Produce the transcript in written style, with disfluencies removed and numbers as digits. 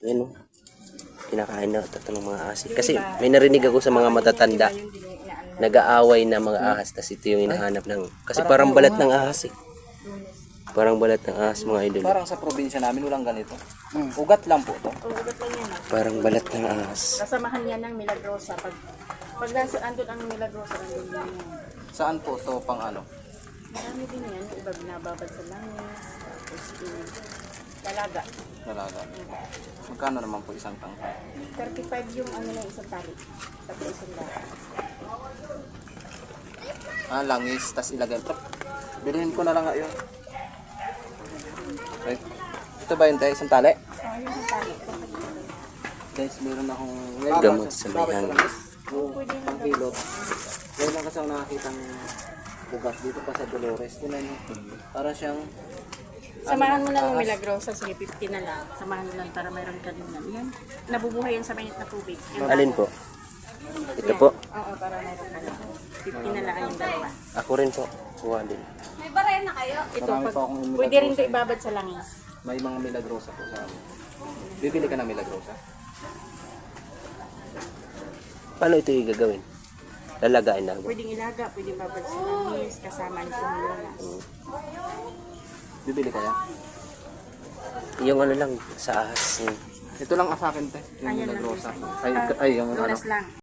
Yan o. Kinakain na ito ng mga ahas. Kasi may narinig ako sa mga matatanda. Nag-aaway na mga ahas. Tapos ito yung hinahanap ng... Kasi parang balat ng ahas eh. Parang balat ng ahas mga idol. Parang sa probinsya namin walang ganito. Ugat lang po to. Ugat lang yan. Parang balat ng ahas. Kasamahan yan ng Milagrosa. Pag andun ang Milagrosa, andun din yan. Saan po to pang ano? Marami din yan. Iba binababad sa langis. Tapos dalaga. Dalaga. Magkano naman po isang tangka? 35 yung ano na isang tali. Tapos isang dala. Langis, tas ilagay. Bilhin ko na lang ngayon. Okay. Ito ba yun tayo? Isang tali? Yung isang tali. Guys, meron akong... Gamot sa may hangin. Ang kilot. Ngayon lang kasi ako nakakita ng bugas dito pa sa Dolores. Tinan nyo. Para siyang... Samahan mo lang ng Milagrosa. Sige, 50 na lang. Samahan mo lang para mayroon ka din yan. Yan. Nabubuhay yan sa mainit na tubig. Yung Alin po? Ito po. Oo, para mayroon ka din. 50 na lang yung dalawa. Ako rin po. Kuha din. Ito, Marami pag, pa akong pwede rin ito ibabad sa langis. May mga Milagrosa po sa amin. Bibili ka ng Milagrosa? Paano ito gagawin? Lalagain na ba? Pwedeng ilaga, pwedeng babad sa langis, kasama ang sumulas. Bibili kaya? Yung ano lang sa ahas. Ito lang sa akin te. Yung Ayan lang Milagrosa. yung Ay, yung ano. Lunas lang.